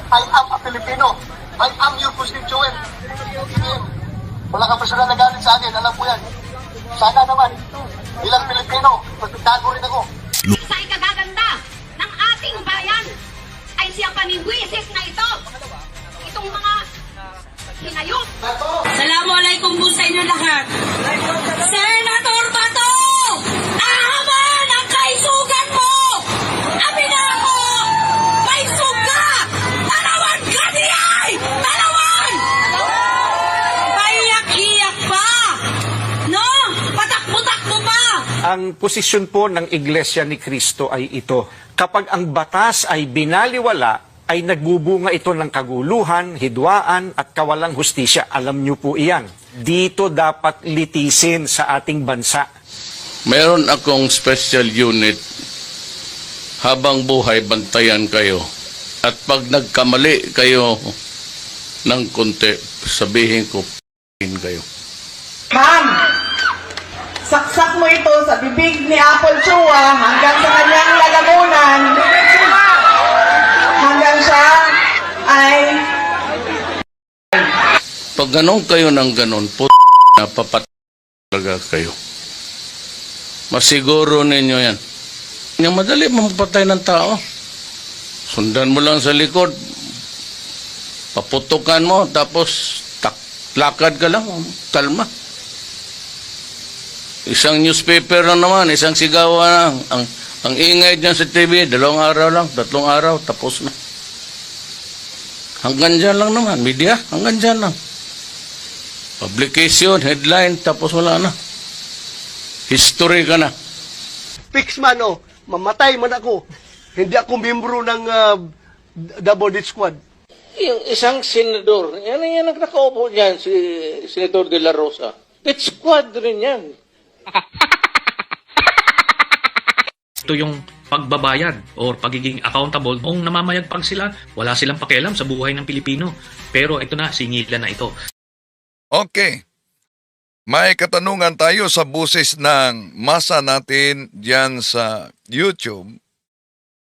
I am a Filipino. I am your constituent. Wala kang personal na galit sa akin, alam ko yan. Sana naman, bilang Pilipino, magpitago rin ako. Sa ikagaganda ng ating bayan ay siya panibwisis na ito. Itong mga hinayos. Assalamualaikum po sa inyo lahat. Senator Bato! Nahaman ang kaisugan mo! Amina ako! May suga! Talawan ka niyay! Talawan! Paiyak-iyak pa! No? Patakbo-takbo pa! Ang posisyon po ng Iglesia ni Cristo ay ito. Kapag ang batas ay binaliwala, ay nagbubunga ito ng kaguluhan, hidwaan at kawalang hustisya. Alam niyo po iyan. Dito dapat litisin sa ating bansa. Meron akong special unit, habang buhay bantayan kayo. At pag nagkamali kayo ng konti, sabihin ko, kayo. Ma'am, saksak mo ito sa bibig ni Apple Chua hanggang sa kanyang lalamunan. Hanggang siya ay... Pag ganun kayo ng ganun, napapat talaga kayo. Masiguro ninyo yan. Yung madali mamapatay ng tao. Sundan mo lang sa likod, paputukan mo, tapos lakad ka lang, kalma. Isang newspaper lang naman, isang sigawan lang. Ang ingay dyan sa TV, 2 araw lang, 3 araw, tapos na. Hanggang dyan lang naman, media, hanggang dyan lang. Publication, headline, tapos wala na. History ka na. Fix man o, mamatay man ako. Hindi ako membro ng Double Death Squad. Yung isang senador, yan ang nakaupo dyan, si Senator De La Rosa. Death squad rin yan. Ito yung pagbabayad or pagiging accountable. Kung namamayagpag sila, wala silang pakialam sa buhay ng Pilipino. Pero ito na, singilan na ito. Okay. May katanungan tayo sa buses ng masa natin diyan sa YouTube.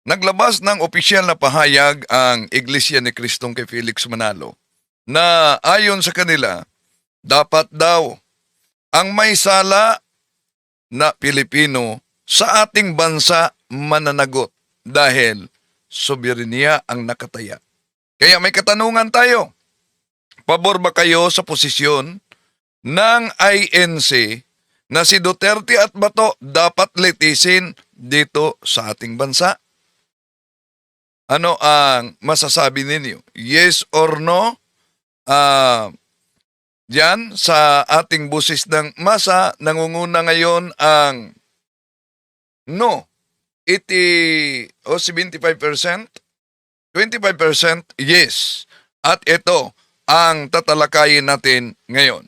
Naglabas ng opisyal na pahayag ang Iglesia ni Cristong kay Felix Manalo na ayon sa kanila, dapat daw ang may sala na Pilipino sa ating bansa mananagot dahil soberenya ang nakataya. Kaya may katanungan tayo. Pabor ba kayo sa posisyon ng INC na si Duterte at Bato dapat litisin dito sa ating bansa? Ano ang masasabi ninyo? Yes or no? Diyan sa ating busis ng masa, nangunguna ngayon ang no. 75%, 25% yes. At ito ang tatalakayin natin ngayon.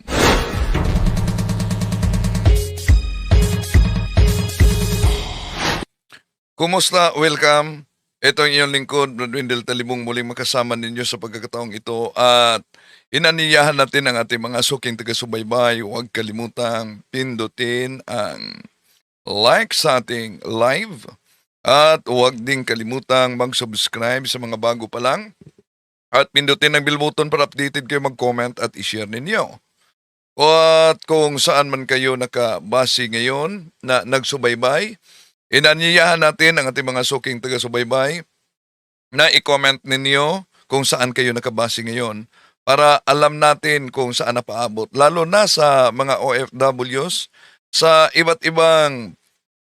Kumusta? Welcome. Ito ang iyong lingkod, Brad Wendell Talibong, muling makasama ninyo sa pagkakataong ito at inaniyahan natin ang ating mga suking taga-subaybay. Huwag kalimutang pindutin ang like sa ating live at huwag din kalimutang mag-subscribe sa mga bago pa lang at pindutin ang bell button para updated kayo, mag-comment at i-share ninyo. At kung saan man kayo nakabase ngayon na nagsubaybay, inanyayahan natin ang ating mga suking taga-subaybay na i-comment ninyo kung saan kayo nakabase ngayon para alam natin kung saan napaabot. Lalo na sa mga OFWs sa iba't ibang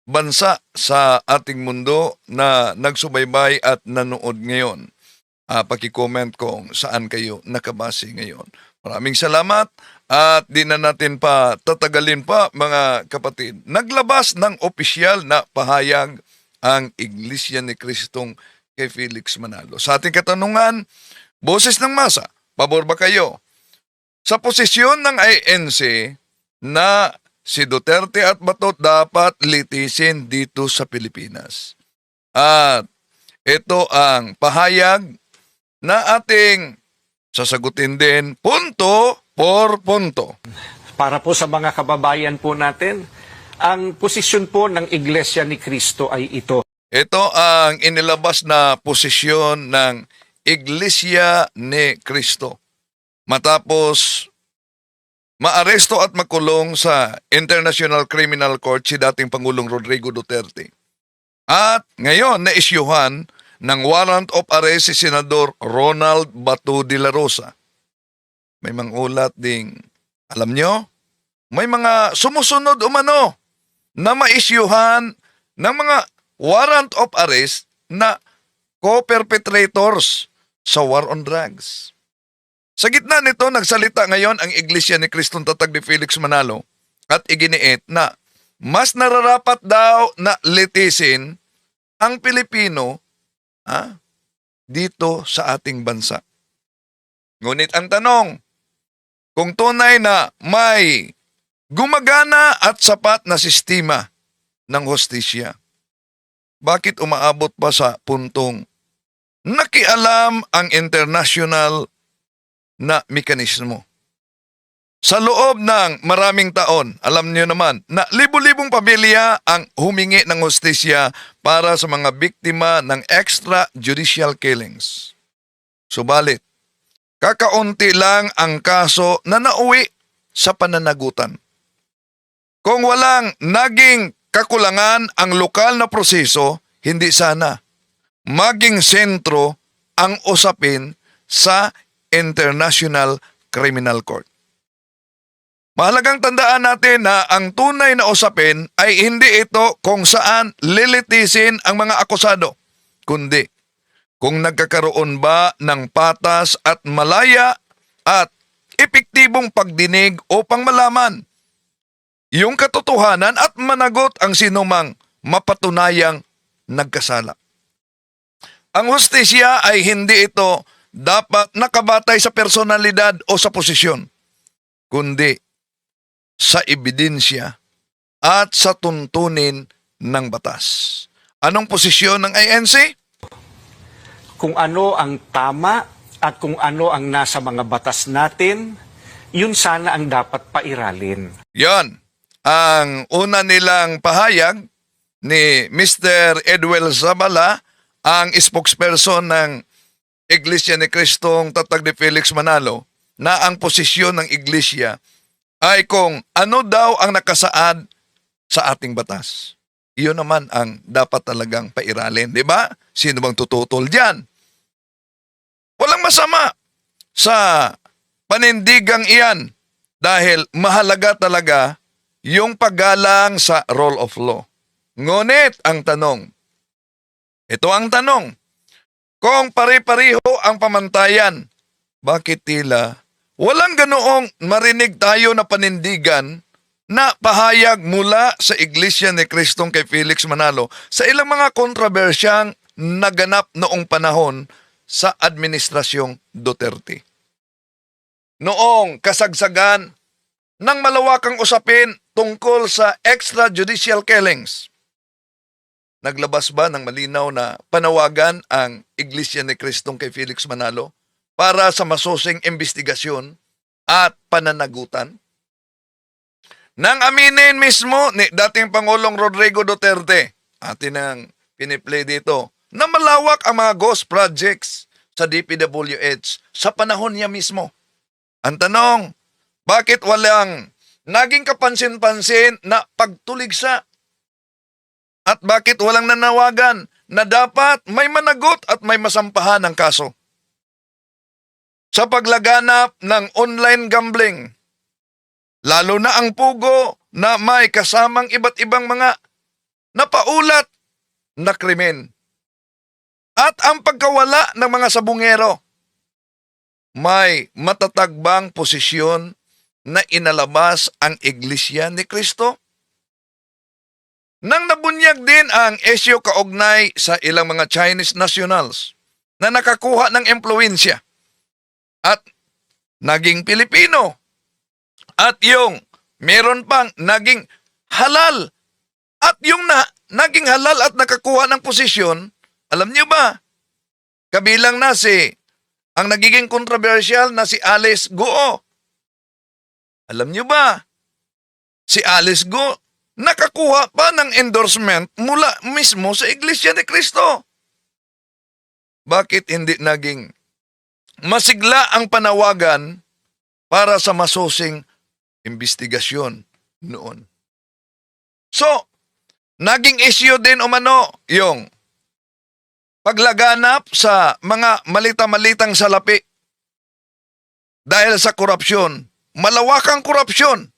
bansa sa ating mundo na nagsubaybay at nanood ngayon. Paki-comment kung saan kayo nakabase ngayon. Maraming salamat. At di na natin pa tatagalin pa mga kapatid. Naglabas ng opisyal na pahayag ang Iglesia ni Cristong kay Felix Manalo. Sa ating katanungan, boses ng masa, pabor ba kayo sa posisyon ng INC na si Duterte at Bato dapat litisin dito sa Pilipinas? At ito ang pahayag na ating sasagutin din punto por punto. Para po sa mga kababayan po natin, ang posisyon po ng Iglesia ni Cristo ay ito. Ito ang inilabas na posisyon ng Iglesia ni Cristo matapos maaresto at makulong sa International Criminal Court si dating Pangulong Rodrigo Duterte. At ngayon na-isyuhan ng warrant of arrest si Senador Ronald Bato de la Rosa. May mga ulat ding, alam nyo, may mga sumusunod umano na maisyuhan ng mga warrant of arrest na co-perpetrators sa war on drugs. Sa gitna nito, nagsalita ngayon ang Iglesia ni Cristong Tatag ni Felix Manalo at iginiit na mas nararapat daw na litisin ang Pilipino dito sa ating bansa. Ngunit ang tanong, kung tunay na may gumagana at sapat na sistema ng hustisya, bakit umaabot pa sa puntong nakialam ang international na mekanismo? Sa loob ng maraming taon, alam niyo naman na libu-libong pamilya ang humingi ng hustisya para sa mga biktima ng extrajudicial killings. Subalit, kakaunti lang ang kaso na nauwi sa pananagutan. Kung walang naging kakulangan ang lokal na proseso, hindi sana maging sentro ang usapin sa International Criminal Court. Mahalagang tandaan natin na ang tunay na usapin ay hindi ito kung saan lilitisin ang mga akusado, kundi kung nagkakaroon ba ng patas at malaya at epektibong pagdinig upang malaman yung katotohanan at managot ang sinumang mapatunayang nagkasala. Ang hustisya ay hindi ito dapat nakabatay sa personalidad o sa posisyon, kundi sa ebidensya at sa tuntunin ng batas. Anong posisyon ng INC? Kung ano ang tama at kung ano ang nasa mga batas natin, yun sana ang dapat pairalin. Yan, ang una nilang pahayag ni Mr. Edwel Zabala, ang spokesperson ng Iglesia ni Cristong Tatag ni Felix Manalo, na ang posisyon ng Iglesia ay kung ano daw ang nakasaad sa ating batas. Iyon naman ang dapat talagang pairalin, di ba? Sino bang tututol dyan? Walang masama sa panindigang iyan dahil mahalaga talaga yung paggalang sa rule of law. Ngunit ang tanong, ito ang tanong, kung pare-pareho ang pamantayan, bakit tila walang ganoong marinig tayo na panindigan na pahayag mula sa Iglesia ni Cristong kay Felix Manalo sa ilang mga kontrobersyang naganap noong panahon sa Administrasyong Duterte? Noong kasagsagan ng malawakang usapin tungkol sa extrajudicial killings, naglabas ba ng malinaw na panawagan ang Iglesia ni Cristong kay Felix Manalo para sa masusing investigasyon at pananagutan? Nang aminin mismo ni dating Pangulong Rodrigo Duterte, atin ang piniplay dito, na malawak ang mga ghost projects sa DPWH sa panahon niya mismo. Ang tanong, bakit walang naging kapansin-pansin na pagtuligsa? At bakit walang nanawagan na dapat may managot at may masampahan ng kaso? Sa paglaganap ng online gambling, lalo na ang pugo na may kasamang iba't ibang mga napaulat na krimen, at ang pagkawala ng mga sabungero, may matatagbang posisyon na inalabas ang Iglesia ni Cristo? Nang nabunyag din ang isyu kaugnay sa ilang mga Chinese nationals na nakakuha ng impluensya at naging Pilipino, at yung meron pang naging halal, at yung naging halal at nakakuha ng posisyon, alam niyo ba, kabilang na ang nagiging controversial na si Alice Guo. Alam niyo ba, si Alice Guo nakakuha pa ng endorsement mula mismo sa Iglesia ni Cristo. Bakit hindi naging masigla ang panawagan para sa masusing investigasyon noon. So, naging issue din umano yung paglaganap sa mga malita-malitang salapi dahil sa korupsyon. Malawakang korupsyon.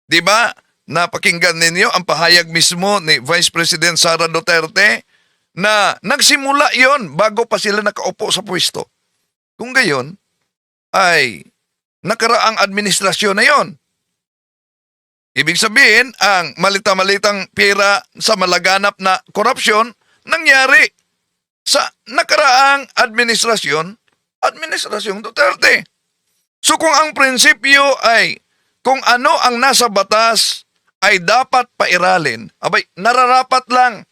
Di ba? Napakinggan ninyo ang pahayag mismo ni Vice President Sara Duterte na nagsimula yon bago pa sila nakaupo sa pwesto. Kung gayon, ay nakaraang administrasyon na yon. Ibig sabihin, ang malita-malitang pera sa malaganap na korupsyon nangyari sa nakaraang administrasyong Duterte. So kung ang prinsipyo ay kung ano ang nasa batas ay dapat pairalin, abay, nararapat lang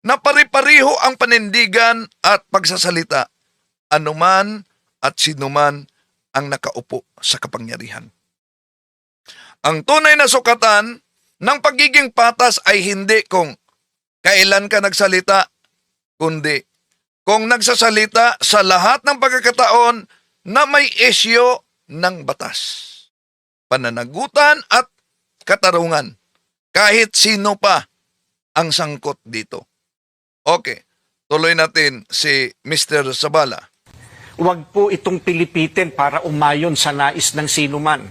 na pari-pariho ang panindigan at pagsasalita, anuman at sinuman ang nakaupo sa kapangyarihan. Ang tunay na sukatan ng pagiging patas ay hindi kung kailan ka nagsalita, kundi kung nagsasalita sa lahat ng pagkakataon na may isyo ng batas, pananagutan at katarungan, kahit sino pa ang sangkot dito. Okay, tuloy natin si Mr. Zabala. Huwag po itong pilipitin para umayon sa nais ng sinuman.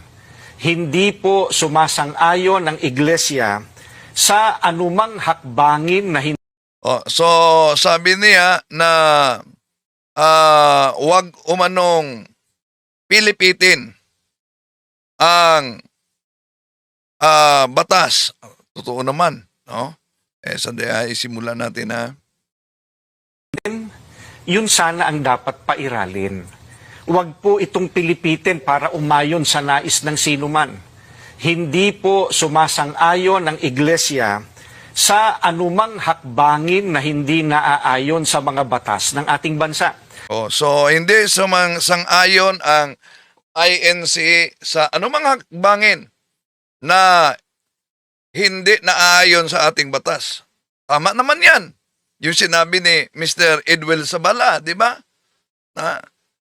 Hindi po sumasang-ayon ng iglesia sa anumang hakbangin na hindi. So sabi niya na wag umanong pilipitin ang batas. Totoo naman, no? Sandali, isimulan natin ha. Yun sana ang dapat pairalin. Huwag po itong pilipitin para umayon sa nais ng sinuman. Hindi po sumasang-ayon ng iglesia sa anumang hakbangin na hindi naaayon sa mga batas ng ating bansa. So hindi sang-ayon ang INC sa anumang hakbangin na hindi naaayon sa ating batas. Tama naman yan. Yung sinabi ni Mr. Edwel Zabala, di ba?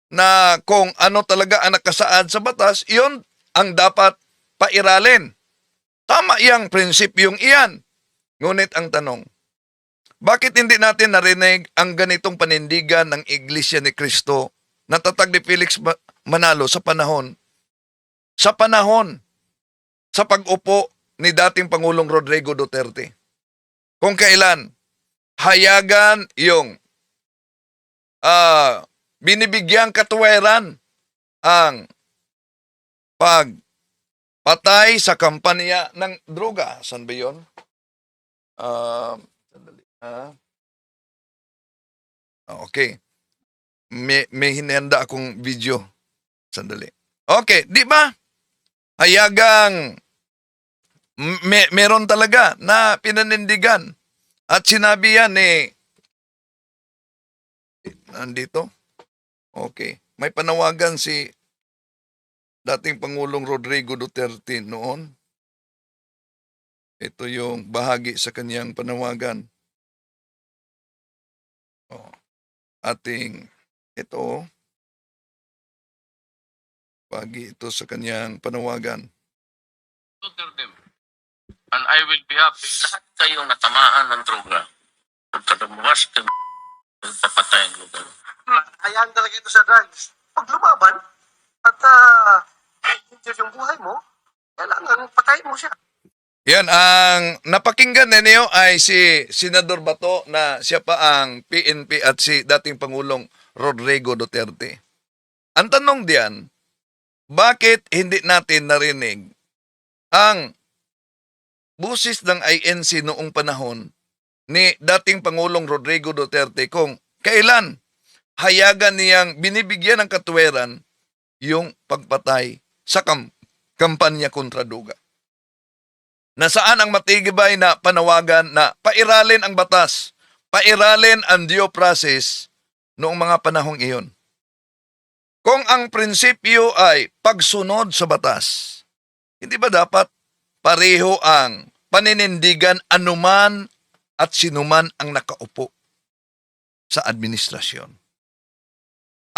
Na kung ano talaga ang nakasaad sa batas, yun ang dapat pairalin. Tama yang prinsipyong iyan. Ngunit ang tanong, bakit hindi natin narinig ang ganitong panindigan ng Iglesia ni Cristo na tatag ni Felix Manalo sa panahon sa pag-upo ni dating Pangulong Rodrigo Duterte? Kung kailan hayagan yung binibigyang katuwiran ang pagpatay sa kampanya ng droga. Saan ba yun? Sandali. Okay. May hinihanda akong video. Sandali. Okay, di ba? Hayagang meron talaga na pinanindigan. At sinabi yan nandito. Okay. May panawagan si dating Pangulong Rodrigo Duterte noon. Ito yung bahagi sa kanyang panawagan. Bahagi ito sa kanyang panawagan. And I will be happy. Lahat kayong natamaan ng droga. Pagkadamuwas ka, papatay ang lugar. Hayaan talaga ito sa drugs. Pag lumaban at yung buhay mo, kailangan patayin mo siya. Yan, ang napakinggan ninyo ay si Senador Bato na siya pa ang PNP at si dating Pangulong Rodrigo Duterte. Ang tanong diyan, bakit hindi natin narinig ang busis ng INC noong panahon ni dating Pangulong Rodrigo Duterte kung kailan hayagan niyang binibigyan ng katuwiran yung pagpatay sa kampanya kontra droga? Nasaan ang matibay na panawagan na pairalin ang batas, pairalin ang due process noong mga panahong iyon? Kung ang prinsipyo ay pagsunod sa batas, hindi ba dapat pareho ang paninindigan anuman at sinuman ang nakaupo sa administrasyon?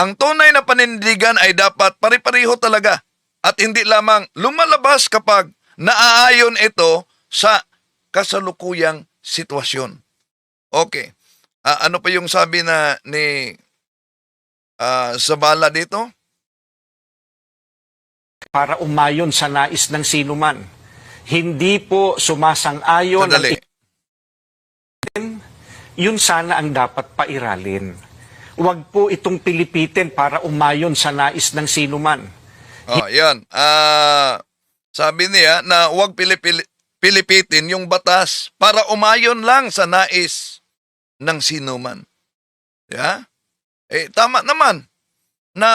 ang tunay na panindigan ay dapat pare-pareho talaga at hindi lamang lumalabas kapag naaayon ito sa kasalukuyang sitwasyon. Okay. Ano pa yung sabi na ni Zabala dito? Para umayon sa nais ng sinuman. Hindi po sumasang-ayon ang Sandali. yun sana ang dapat pairalin. Huwag po itong pilipitin para umayon sa nais ng sinuman. Yan. Sabi niya na huwag pilipitin yung batas para umayon lang sa nais ng sinuman. Yeah? Tama naman na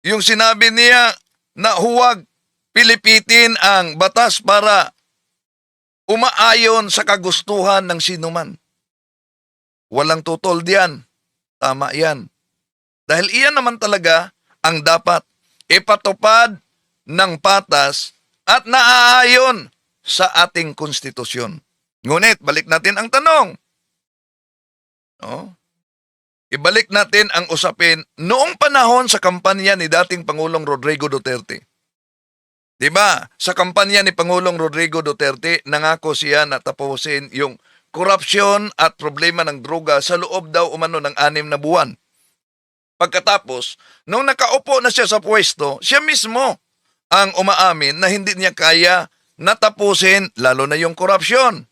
yung sinabi niya na huwag pilipitin ang batas para umaayon sa kagustuhan ng sinuman. Walang tutol diyan. Tama yan. Dahil iyan naman talaga ang dapat ipatupad ng patas at naaayon sa ating konstitusyon. Ngunit, balik natin ang tanong. Ibalik natin ang usapin noong panahon sa kampanya ni dating Pangulong Rodrigo Duterte. Diba? Sa kampanya ni Pangulong Rodrigo Duterte, nangako siya na tapusin yung korupsyon at problema ng droga sa loob daw umano ng 6 na buwan. Pagkatapos, nung nakaupo na siya sa pwesto, siya mismo ang umaamin na hindi niya kaya natapusin lalo na yung korupsyon.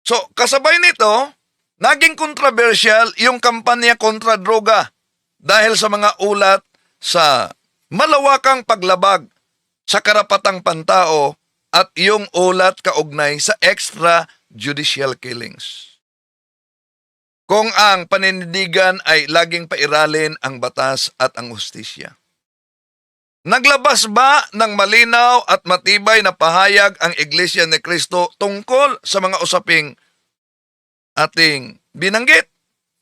So, kasabay nito, naging controversial yung kampanya kontra droga dahil sa mga ulat sa malawakang paglabag sa karapatang pantao at yung ulat kaugnay sa extrajudicial killings. Kung ang panindigan ay laging pairalin ang batas at ang hustisya. Naglabas ba ng malinaw at matibay na pahayag ang Iglesia ni Cristo tungkol sa mga usaping ating binanggit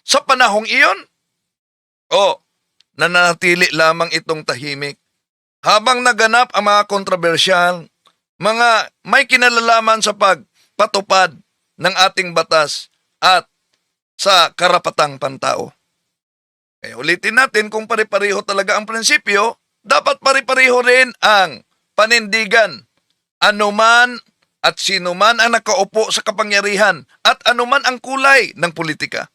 sa panahong iyon? O nananatili lamang itong tahimik habang naganap ang mga kontrobersyal, mga may kinalalaman sa pagpatupad ng ating batas at sa karapatang pantao? Ulitin natin, kung pare-pareho talaga ang prinsipyo, dapat pare-pareho rin ang panindigan. Anuman at sinuman ang nakaupo sa kapangyarihan at anuman ang kulay ng politika.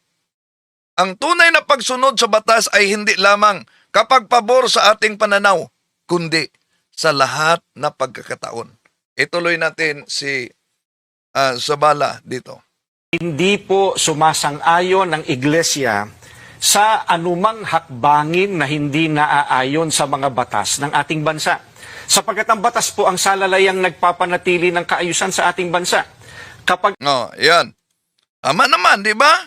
Ang tunay na pagsunod sa batas ay hindi lamang kapag pabor sa ating pananaw, kundi sa lahat na pagkakataon. Ituloy natin si Zabala dito. Hindi po sumasang-ayon ng iglesia sa anumang hakbangin na hindi naaayon sa mga batas ng ating bansa. Sapagkat ang batas po ang salalayang nagpapanatili ng kaayusan sa ating bansa. Kapag Yan. Tama naman, di ba?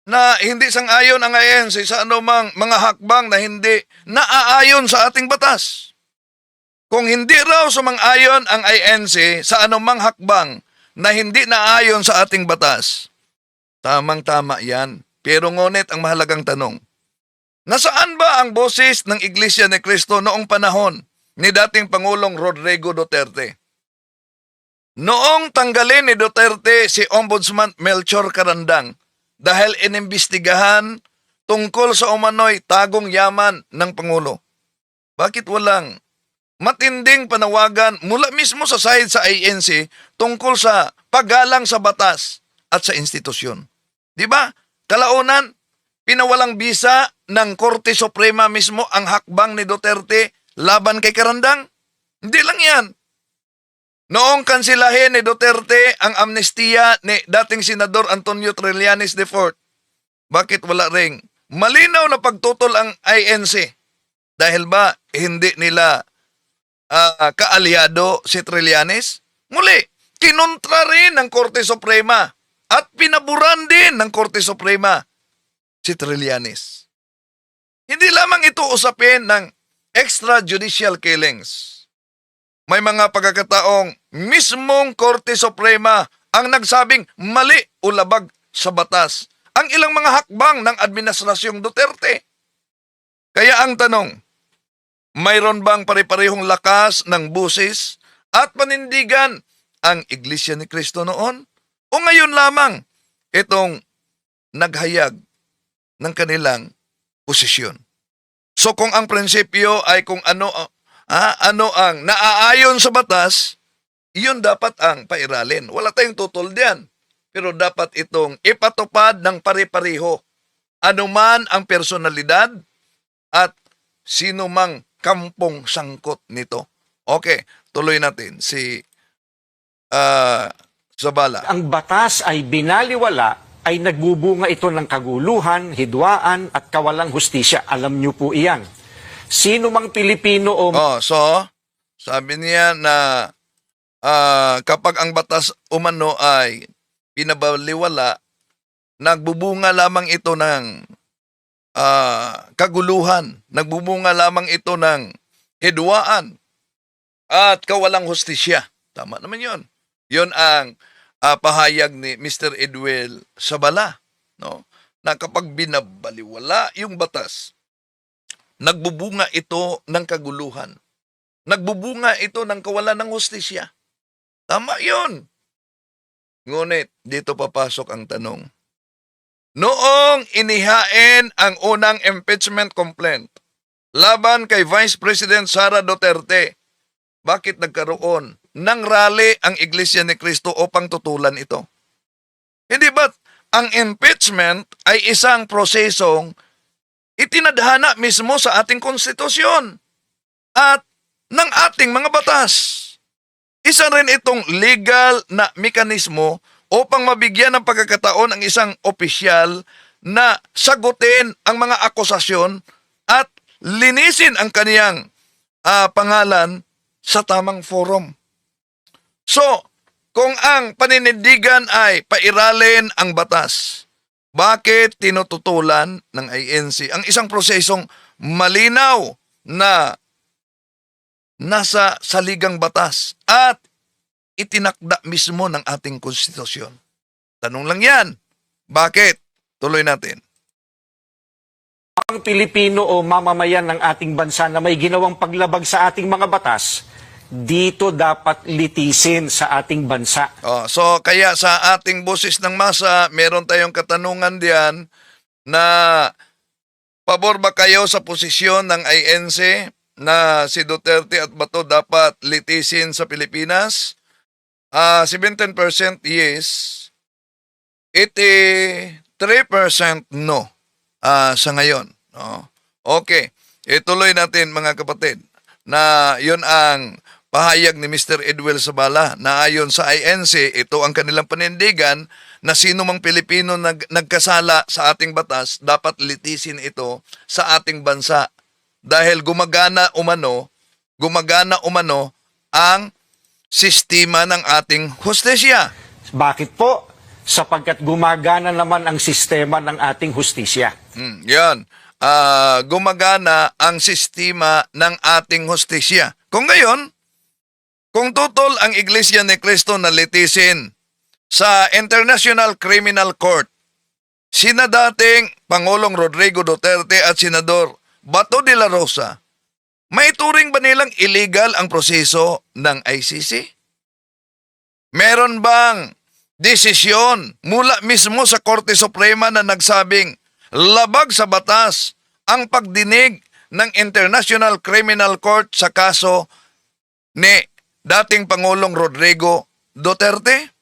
Na hindi sang-ayon ang INC sa anumang mga hakbang na hindi naaayon sa ating batas. Kung hindi raw sumang-ayon ang INC sa anumang hakbang na hindi naaayon sa ating batas, tamang-tama yan. Pero ngunit ang mahalagang tanong, nasaan ba ang boses ng Iglesia ni Cristo noong panahon ni dating Pangulong Rodrigo Duterte? Noong tanggalin ni Duterte si Ombudsman Melchor Carandang dahil inimbestigahan tungkol sa umano'y tagong yaman ng Pangulo, bakit walang matinding panawagan mula mismo sa side sa ANC tungkol sa paggalang sa batas at sa institusyon? Di ba? Kalaunan, pinawalang bisa ng Korte Suprema mismo ang hakbang ni Duterte laban kay Carandang. Hindi lang yan. Noong kansilahin ni Duterte ang amnestiya ni dating Senador Antonio Trillanes IV, bakit wala ring malinaw na pagtutol ang INC? Dahil ba hindi nila kaalyado si Trillanes? Muli, kinontra rin ng Korte Suprema at pinaburan din ng Korte Suprema si Trillanes. Hindi lamang ito usapin ng extrajudicial killings. May mga pagkakataong mismong Korte Suprema ang nagsabing mali o labag sa batas ang ilang mga hakbang ng Administrasyong Duterte. Kaya ang tanong, mayroon bang pare-parehong lakas ng busis at panindigan ang Iglesia ni Cristo noon? O ngayon lamang itong naghayag ng kanilang posisyon. So kung ang prinsipyo ay kung ano ang naaayon sa batas, iyon dapat ang pairalin. Wala tayong tutol diyan. Pero dapat itong ipatupad ng pare-pareho. Anuman ang personalidad at sino mang kampong sangkot nito. Okay, tuloy natin si Zabala. Ang batas ay binaliwala, ay nagbubunga ito ng kaguluhan, hidwaan at kawalang hustisya. Alam niyo po iyan. Sino mang Pilipino o So, sabi niya na kapag ang batas umano ay pinabaliwala, nagbubunga lamang ito ng kaguluhan, nagbubunga lamang ito ng hidwaan at kawalang hustisya. Tama naman yun. Yun ang pahayag ni Mr. Edwel Sabala, no? Na kapag binabaliwala yung batas, nagbubunga ito ng kaguluhan. Nagbubunga ito ng kawalan ng hustisya. Tama yun. Ngunit, dito papasok ang tanong. Noong inihain ang unang impeachment complaint laban kay Vice President Sara Duterte, bakit nagkaroon ng rally ang Iglesia ni Cristo upang tutulan ito? Hindi ba't ang impeachment ay isang prosesong itinadhana mismo sa ating konstitusyon at ng ating mga batas? Isa rin itong legal na mekanismo upang mabigyan ng pagkakataon ang isang opisyal na sagutin ang mga akusasyon at linisin ang kaniyang pangalan sa tamang forum. So, kung ang paninindigan ay pairalin ang batas, bakit tinututulan ng INC ang isang prosesong malinaw na nasa saligang batas at itinakda mismo ng ating konstitusyon? Tanong lang yan. Bakit? Tuloy natin. ang Pilipino o mamamayan ng ating bansa na may ginawang paglabag sa ating mga batas, dito dapat litisin sa ating bansa. So kaya sa ating boses ng masa, meron tayong katanungan diyan na pabor ba kayo sa posisyon ng INC na si Duterte at Bato dapat litisin sa Pilipinas? 17% yes, 83% no sa ngayon. Okay, ituloy natin mga kapatid na yun ang pahayag ni Mr. Edwel Sabala na ayon sa INC, ito ang kanilang panindigan na sino mang Pilipino nagkasala sa ating batas, dapat litisin ito sa ating bansa dahil gumagana umano ang sistema ng ating hustisya. Bakit po? Sapagkat gumagana naman ang sistema ng ating hustisya. Yan. Gumagana ang sistema ng ating hustisya. Kung gayon, kung tutol ang Iglesia ni Cristo na litisin sa International Criminal Court, sina dating Pangulong Rodrigo Duterte at Senador Bato de la Rosa, may turing ba nilang illegal ang proseso ng ICC? Meron bang desisyon mula mismo sa Korte Suprema na nagsabing labag sa batas ang pagdinig ng International Criminal Court sa kaso ni dating Pangulong Rodrigo Duterte?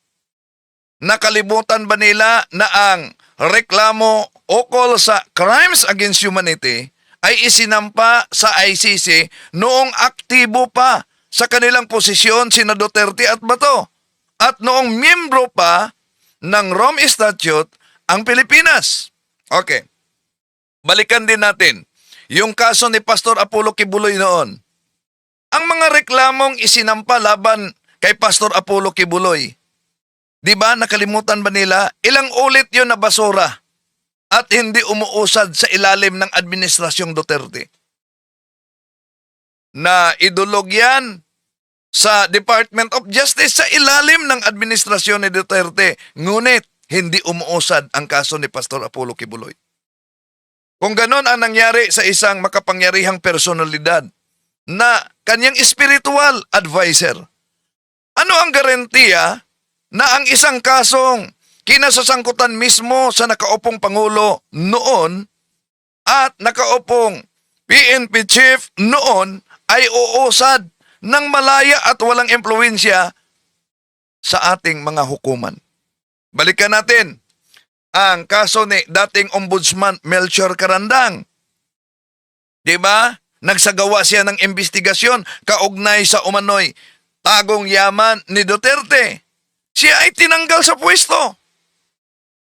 Nakalimutan ba nila na ang reklamo ukol sa crimes against humanity ay isinampa sa ICC noong aktibo pa sa kanilang posisyon sina Duterte at Bato at noong miyembro pa ng Rome Statute ang Pilipinas? Okay. Balikan din natin yung kaso ni Pastor Apollo Kibuloy noon. Ang mga reklamong isinampa laban kay Pastor Apollo Kibuloy, di ba nakalimutan ba nila? Ilang ulit yun na basura at hindi umuusad sa ilalim ng Administrasyong Duterte. Na idulog yan sa Department of Justice sa ilalim ng Administrasyon ni Duterte. Ngunit hindi umuusad ang kaso ni Pastor Apollo Kibuloy. Kung ganon ang nangyari sa isang makapangyarihang personalidad na kanyang spiritual advisor, ano ang garantiya na ang isang kasong kinasasangkutan mismo sa nakaupong Pangulo noon at nakaupong PNP chief noon ay uusad ng malaya at walang impluensya sa ating mga hukuman. Balikan natin ang kaso ni dating Ombudsman Melchor Carandang. Diba? Nagsagawa siya ng investigasyon kaugnay sa umano'y tagong yaman ni Duterte. Siya ay tinanggal sa pwesto.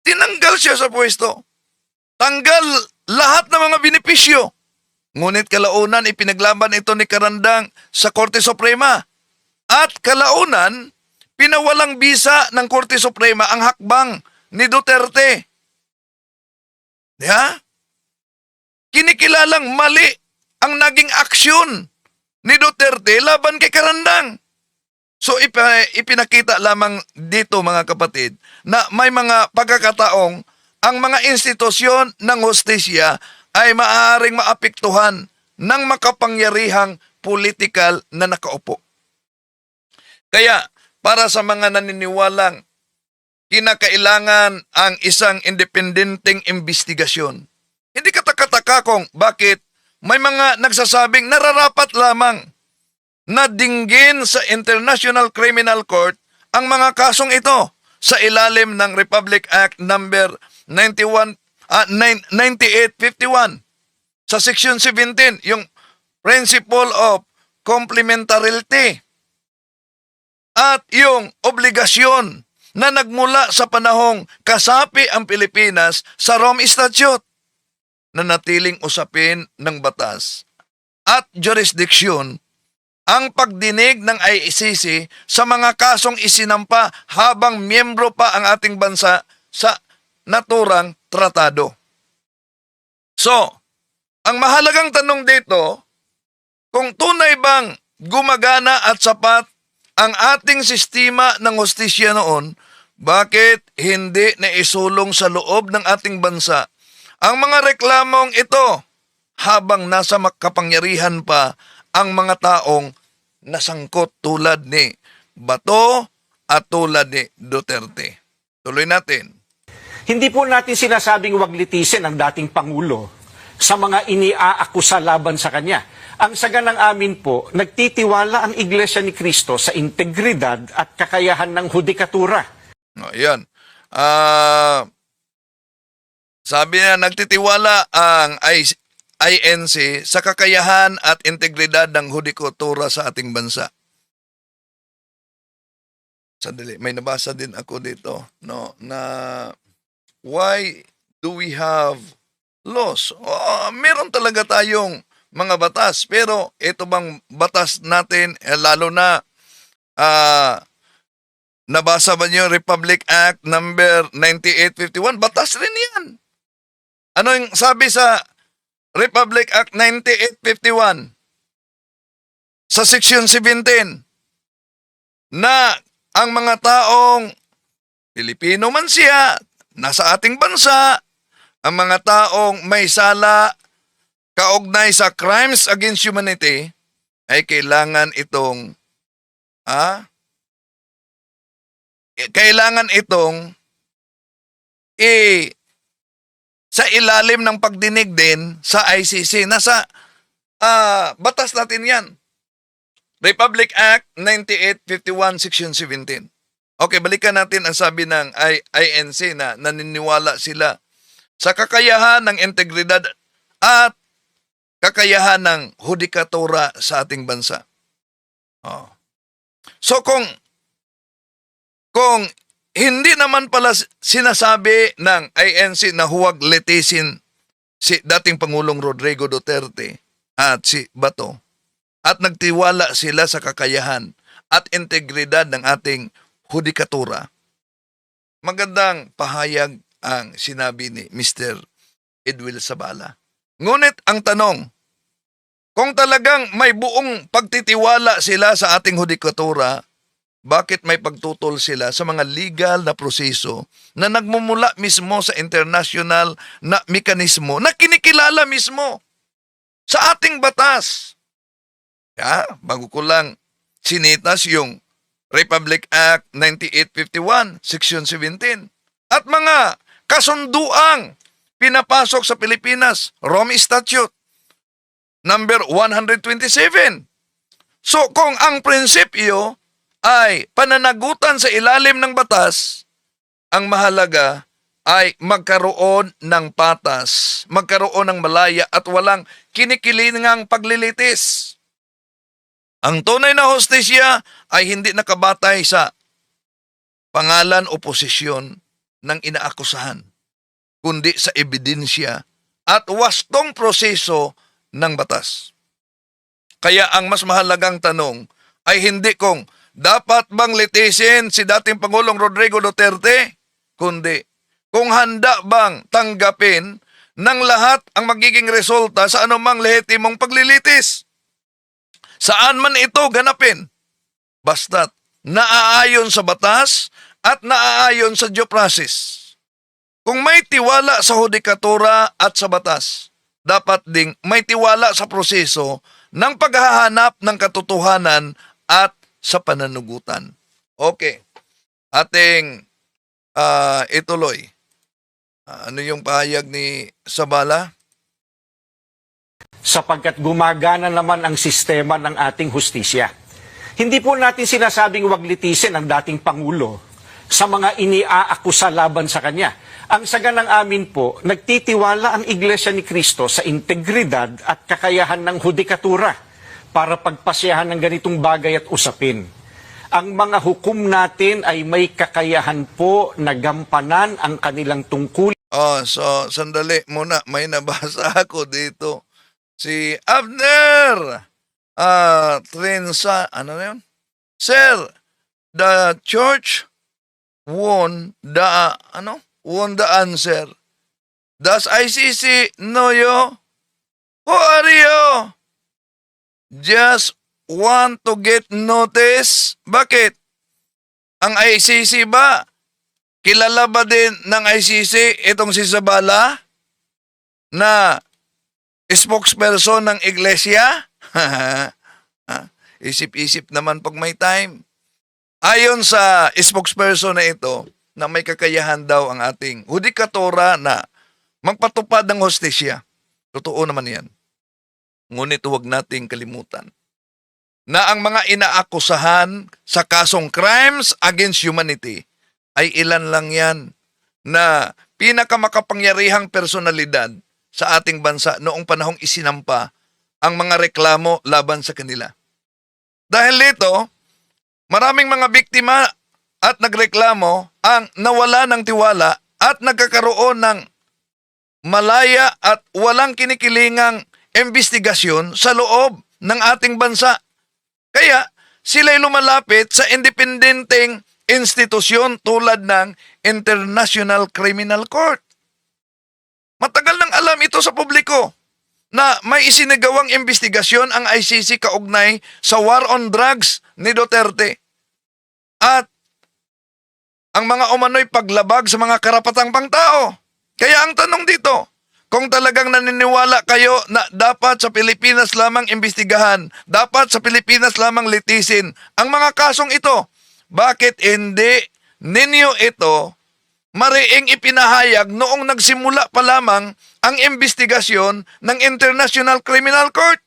Tinanggal siya sa pwesto. Tanggal lahat ng mga benepisyo. Ngunit kalaunan ipinaglaban ito ni Carandang sa Korte Suprema. At kalaunan, pinawalang bisa ng Korte Suprema ang hakbang ni Duterte. Diba? Kinikilalang mali ang naging aksyon ni Duterte laban kay Carandang. So ipinakita lamang dito mga kapatid na may mga pagkakataong ang mga institusyon ng hustisya ay maaaring maapektuhan ng makapangyarihang politikal na nakaupo. Kaya para sa mga naniniwalang kinakailangan ang isang independenteng investigasyon, hindi kataka-taka kung bakit may mga nagsasabing nararapat lamang na dinggin sa International Criminal Court ang mga kasong ito sa ilalim ng Republic Act number 9851 sa Section 17, yung Principle of Complementarity at yung obligasyon na nagmula sa panahong kasapi ang Pilipinas sa Rome Statute na natiling usapin ng batas at jurisdiksyon ang pagdinig ng ICC sa mga kasong isinampa habang miyembro pa ang ating bansa sa naturang tratado. So, ang mahalagang tanong dito, kung tunay bang gumagana at sapat ang ating sistema ng hustisya noon, bakit hindi naisulong sa loob ng ating bansa ang mga reklamong ito habang nasa makapangyarihan pa ang mga taong nasangkot tulad ni Bato at tulad ni Duterte? Tuloy natin. Hindi po natin sinasabing wag litisin ang dating Pangulo sa mga iniaakusa laban sa kanya. Ang saganang amin po, nagtitiwala ang Iglesia ni Cristo sa integridad at kakayahan ng hudikatura. Ayan. Sabi na, nagtitiwala ang INC sa kakayahan at integridad ng hudikatura sa ating bansa. Sandali, may nabasa din ako dito, no, na why do we have laws? Meron talaga tayong mga batas, pero ito bang batas natin, lalo na nabasa ba niyo Republic Act number 9851? Batas rin yan. Ano yung sabi sa Republic Act 9851 sa Section 17 na ang mga taong Pilipino man siya, nasa ating bansa, ang mga taong may sala kaugnay sa crimes against humanity ay kailangan itong sa ilalim ng pagdinig din sa ICC. Nasa batas natin yan. Republic Act 9851 Section 17. Okay, balikan natin ang sabi ng INC na naniniwala sila sa kakayahan ng integridad at kakayahan ng hudikatura sa ating bansa. So kung hindi naman pala sinasabi ng INC na huwag litisin si dating Pangulong Rodrigo Duterte at si Bato, at nagtiwala sila sa kakayahan at integridad ng ating hudikatura, magandang pahayag ang sinabi ni Mr. Edwil Sabala. Ngunit ang tanong, kung talagang may buong pagtitiwala sila sa ating hudikatura, bakit may pagtutol sila sa mga legal na proseso na nagmumula mismo sa international na mekanismo na kinikilala mismo sa ating batas? Bago ko lang sinitas yung Republic Act 9851, Section 17, at mga kasunduang pinapasok sa Pilipinas. Rome Statute, number 127. So kung ang prinsipyo ay pananagutan sa ilalim ng batas, ang mahalaga ay magkaroon ng patas, magkaroon ng malaya at walang kinikilingang paglilitis. Ang tunay na hustisya ay hindi nakabatay sa pangalan o posisyon ng inaakusahan, kundi sa ebidensya at wastong proseso ng batas. Kaya ang mas mahalagang tanong ay hindi kung dapat bang litisin si dating Pangulong Rodrigo Duterte, kundi kung handa bang tanggapin ng lahat ang magiging resulta sa anumang lehitimong paglilitis. Saan man ito ganapin, basta't naaayon sa batas at naaayon sa due process. Kung may tiwala sa hudikatura at sa batas, dapat ding may tiwala sa proseso ng paghahanap ng katotohanan at sa pananagutan. Okay. Ating ituloy. Ano yung pahayag ni Sabala? Sapagkat gumagana naman ang sistema ng ating hustisya. Hindi po natin sinasabing wag litisin ang dating Pangulo sa mga iniaakusa laban sa kanya. Ang saganang amin po, nagtitiwala ang Iglesia ni Cristo sa integridad at kakayahan ng hudikatura para pagpasyahan ng ganitong bagay at usapin. Ang mga hukom natin ay may kakayahan po na gampanan ang kanilang tungkulin. So sandali muna, may nabasa ako dito. Si Abner Trensa, ano na yun? Sir, the church won the answer. Does ICC know you? Who are you? Just want to get notice? Bakit? Ang ICC ba? Kilala ba din ng ICC itong si Zabala na spokesperson ng iglesia? Isip-isip naman pag may time. Ayon sa spokesperson na ito, na may kakayahan daw ang ating hudikatura na magpatupad ng hustisya. Totoo naman yan. Ngunit huwag nating kalimutan na ang mga inaakusahan sa kasong crimes against humanity ay ilan lang yan na pinakamakapangyarihang personalidad sa ating bansa noong panahong isinampa ang mga reklamo laban sa kanila. Dahil dito, maraming mga biktima at nagreklamo ang nawala ng tiwala at nagkakaroon ng malaya at walang kinikilingang investigasyon sa loob ng ating bansa. Kaya sila'y lumalapit sa independenteng institusyon tulad ng International Criminal Court. Matagal nang alam ito sa publiko na may isinagawang investigasyon ang ICC kaugnay sa war on drugs ni Duterte at ang mga umano'y paglabag sa mga karapatang pangtao. Kaya ang tanong dito, kung talagang naniniwala kayo na dapat sa Pilipinas lamang imbestigahan, dapat sa Pilipinas lamang litisin ang mga kasong ito, bakit hindi ninyo ito mariing ipinahayag noong nagsimula pa lamang ang investigasyon ng International Criminal Court?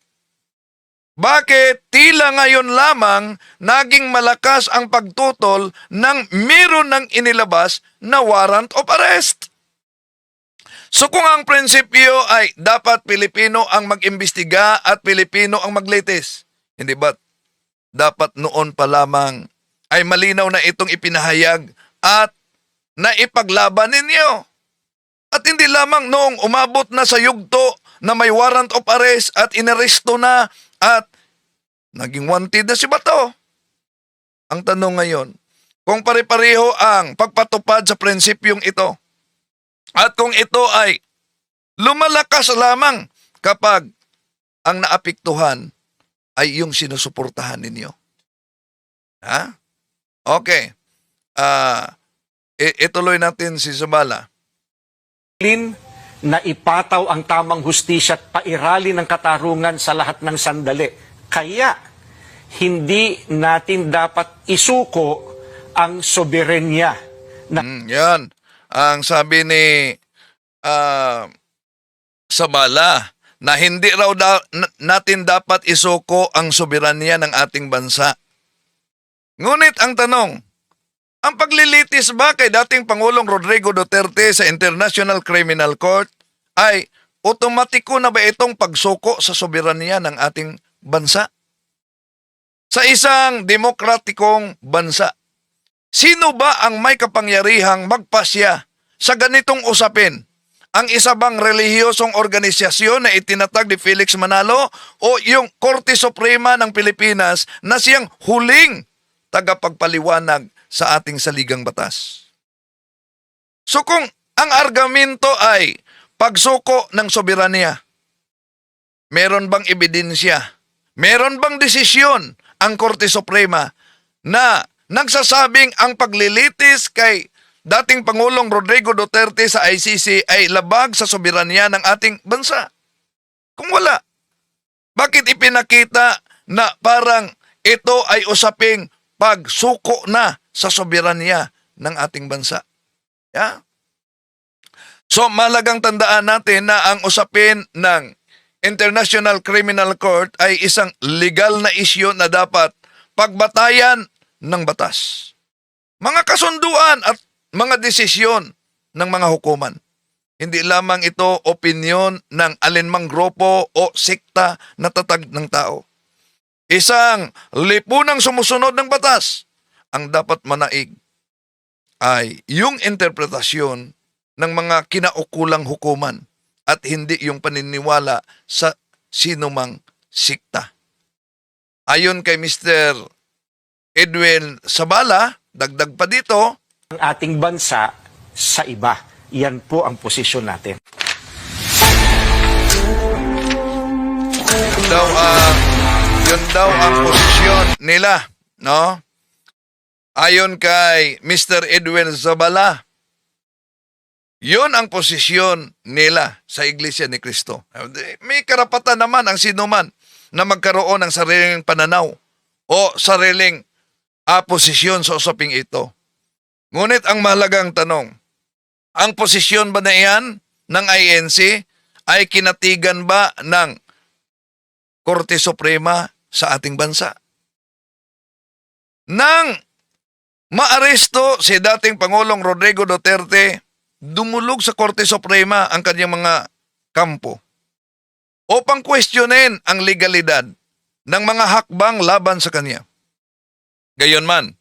Bakit tila ngayon lamang naging malakas ang pagtutol ng meron ng inilabas na warrant of arrest? So kung ang prinsipyo ay dapat Pilipino ang mag-imbestiga at Pilipino ang maglitis, hindi ba dapat noon pa lamang ay malinaw na itong ipinahayag at naipaglaban ninyo? At hindi lamang noong umabot na sa yugto na may warrant of arrest at inaresto na at naging wanted na si Bato. Ang tanong ngayon, kung pare-pareho ang pagpatupad sa prinsipyong ito, at kung ito ay lumalakas lamang kapag ang naapektuhan ay yung sinusuportahan ninyo. Ha? Okay. Ituloy natin si Zabala. Na ipataw ang tamang hustisya at pairali ng katarungan sa lahat ng sandali. Kaya, hindi natin dapat isuko ang soberenya. Yan. Ang sabi ni Sabala na hindi raw natin dapat isuko ang soberanya ng ating bansa. Ngunit ang tanong, ang paglilitis ba kay dating Pangulong Rodrigo Duterte sa International Criminal Court ay otomatiko na ba itong pagsuko sa soberanya ng ating bansa? Sa isang demokratikong bansa, sino ba ang may kapangyarihang magpasya sa ganitong usapin? Ang isa bang relihiyosong organisasyon na itinatag ni Felix Manalo o yung Korte Suprema ng Pilipinas na siyang huling tagapagpaliwanag sa ating saligang batas? So kung ang argumento ay pagsuko ng soberanya, meron bang ebidensya? Meron bang desisyon ang Korte Suprema na nagsasabing ang paglilitis kay dating Pangulong Rodrigo Duterte sa ICC ay labag sa soberanya ng ating bansa? Kung wala, bakit ipinakita na parang ito ay usaping pagsuko na sa soberanya ng ating bansa? Yeah? So malagang tandaan natin na ang usapin ng International Criminal Court ay isang legal na isyu na dapat pagbatayan ng batas. Mga kasunduan at mga desisyon ng mga hukuman. Hindi lamang ito opinyon ng alinmang grupo o sekta na tatag ng tao. Isang lipunang sumusunod ng batas ang dapat manaig ay yung interpretasyon ng mga kinaukulang hukuman at hindi yung paniniwala sa sinumang sikta. Ayon kay Mr. Edwin Zabala, dagdag pa dito, Ang ating bansa sa iba. Yan po ang posisyon natin. Yun daw ang posisyon nila, no? Ayon kay Mr. Edwin Zabala, yun ang posisyon nila sa Iglesia ni Cristo. May karapatan naman ang sinuman na magkaroon ng sariling pananaw o sariling posisyon sa usaping ito. Ngunit ang mahalagang tanong, ang posisyon ba na iyan ng INC ay kinatigan ba ng Korte Suprema sa ating bansa? Nang maaresto si dating Pangulong Rodrigo Duterte, dumulog sa Korte Suprema ang kanyang mga kampo upang questionin ang legalidad ng mga hakbang laban sa kanya. Gayunman,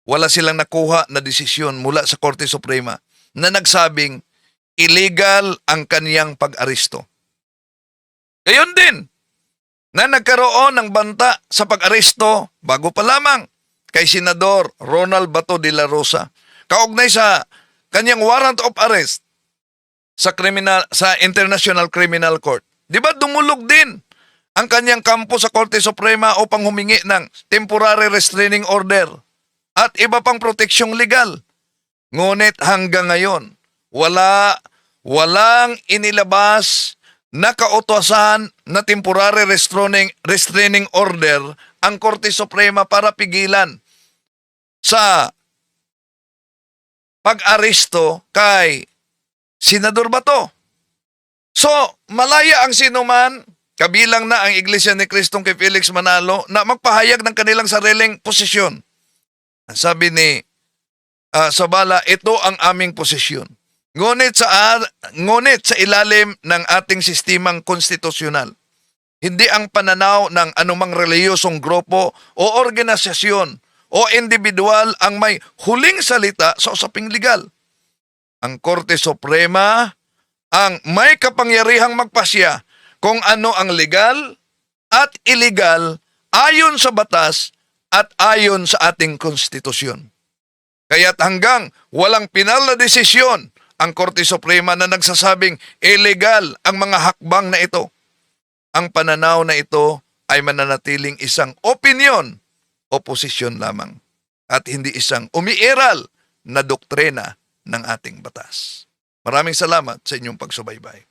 wala silang nakuha na desisyon mula sa Korte Suprema na nagsabing illegal ang kaniyang pag-aresto. Gayon din, na nagkaroon ng banta sa pag-aresto bago pa lamang kay Senador Ronald Bato de la Rosa, kaugnay sa kanyang warrant of arrest sa International Criminal Court. Di ba dumulog din ang kanyang kampo sa Korte Suprema upang humingi ng temporary restraining order at iba pang proteksyong legal. Ngunit hanggang ngayon, walang inilabas na kautosan na temporary restraining order ang Korte Suprema para pigilan sa pag-aresto kay Senador Bato. So, malaya ang sinuman, kabilang na ang Iglesia ni Cristong kay Felix Manalo, na magpahayag ng kanilang sariling posisyon. Sabi ni Zabala, ito ang aming posisyon. Ngunit sa ilalim ng ating sistemang konstitusyonal, hindi ang pananaw ng anumang relihiyosong grupo o organisasyon o individual ang may huling salita sa usaping legal. Ang Korte Suprema ang may kapangyarihang magpasya kung ano ang legal at illegal ayon sa batas at ayon sa ating konstitusyon. Kaya't hanggang walang pinal na desisyon ang Korte Suprema na nagsasabing illegal ang mga hakbang na ito, ang pananaw na ito ay mananatiling isang opinyon o posisyon lamang at hindi isang umiiral na doktrina ng ating batas. Maraming salamat sa inyong pagsubaybay.